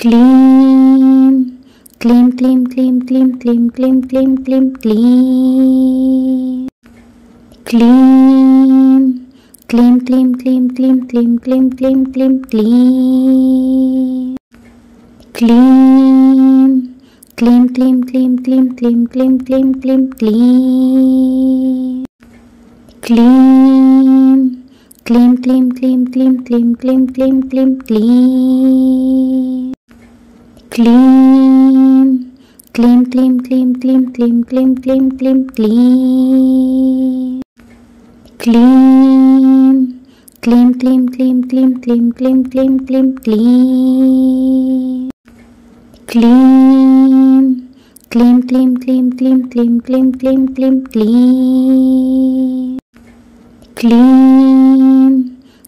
Clean, clean, clean, clean, clean, clean, clean, clean, clean, clean. Clean, clean, clean, clean, clean, clean, clean, clean, clean, clean. Clean, clean, clean, clean, clean, clean, clean, clean, clean, clean. Clean, clean, clean, clean, clean, clean, clean, clean, clean, clean. Clean, clean, clean, clean, clean, clean, clean, clean, clean, clean. Clean, clean, clean, clean, clean, clean, clean, clean, clean, clean.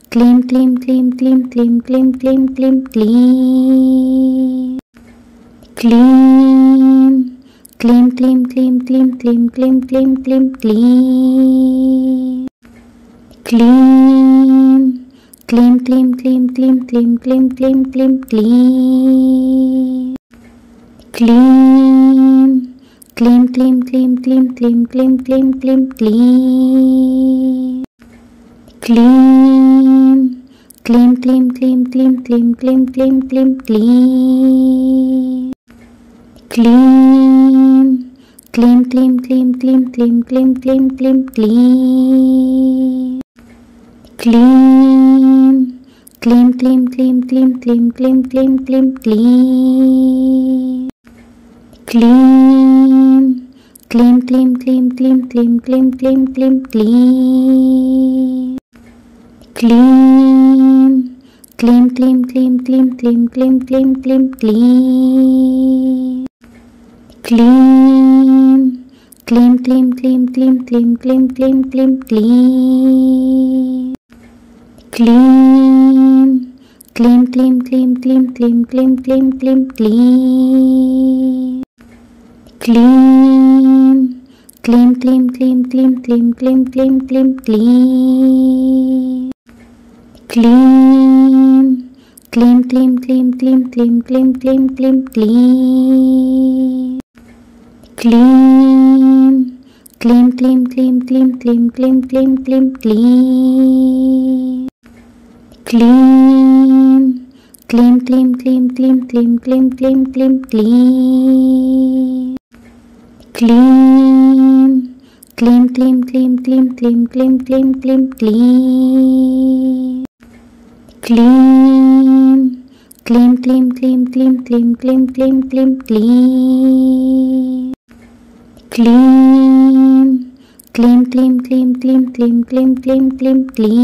Clean, clean, clean, clean, clean, clean, clean, clean, clean, clean. Clean, clean, clean, clean, clean, clean, clean, clean, clean, clean. Clean, clean, clean, clean, clean, clean, clean, clean, clean, clean. Clean, clean, clean, clean, clean, clean, clean, clean, clean, clean. Clean, clean, clean, clean, clean, clean, clean, clean, clean, clean. Clean, clean, clean, clean, clean, clean, clean, clean, clean, clean. Clean, clean, clean, clean, clean, clean, clean, clean, clean, clean. Clean, clean, clean, clean, clean, clean, clean, clean, clean, clean. Clean, clean, clean, clean, clean, clean, clean, clean, clean, clean. Clean, clean, clean, clean, clean, clean, clean, clean, clean, clean. Clean, clean, clean, clean, clean, clean, clean, clean, clean, clean. Clean, clean, clean, clean, clean, clean, clean, clean, clean, clean. Clean, clean, clean, clean, clean, clean, clean, clean, clean, clean. Clean, clean, clean, clean, clean, clean, clean, clean, clean, clean. Clean, clean, clean, clean, clean, clean, clean, clean, clean, clean. Clean, clean, clean, clean, clean, clean, clean, clean, clean, clean. Clean, clean, clean, clean, clean, clean, clean, clean, clean, clean. Clean, clean, clean, clean, clean, clean, clean, clean, clean, clean. Clean, clean, clean, clean, clean, clean, clean, clean, clean, clean. Clean, clean, clean, clean, clean, clean, clean, clean, clean, clean.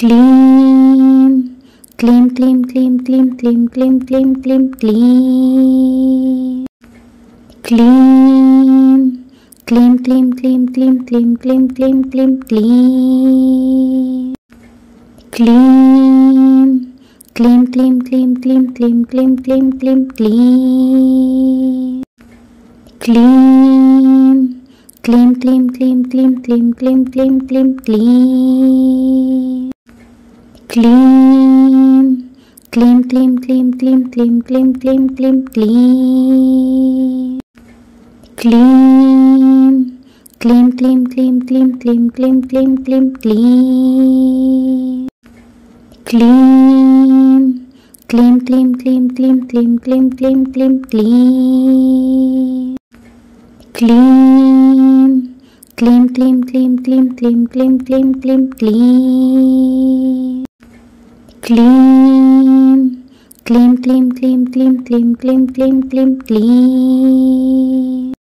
Clean, clean, clean, clean, clean, clean, clean, clean, clean, clean. Clean, clean, clean, clean, clean, clean, clean, clean, clean, clean. Clean, clean, clean, clean, clean, clean, clean, clean, clean, clean. Clean, clean, clean, clean, clean, clean, clean, clean, clean, clean. Clean, clean, clean, clean, clean, clean, clean, clean, clean, clean. Clean, clean, clean, clean, clean, clean, clean, clean, clean, clean. Clean, clean, clean, clean, clean, clean, clean, clean, clean, clean. Clean, clean, clean, clean, clean, clean, clean, clean, clean, clean.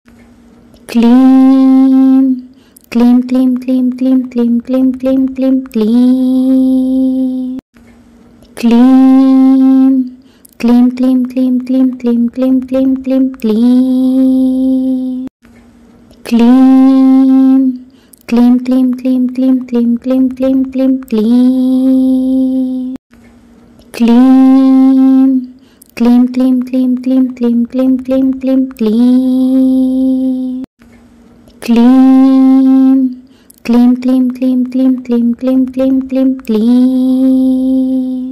Clean, clean, clean, clean, clean, clean, clean, clean, clean, clean. Clean, clean, clean, clean, clean, clean, clean, clean, clean, clean. Clean, clean, clean, clean, clean, clean, clean, clean, clean, clean. Clean, clean, clean, clean, clean, clean, clean, clean, clean, clean. Clean, clean, clean, clean, clean, clean, clean, clean, clean, clean.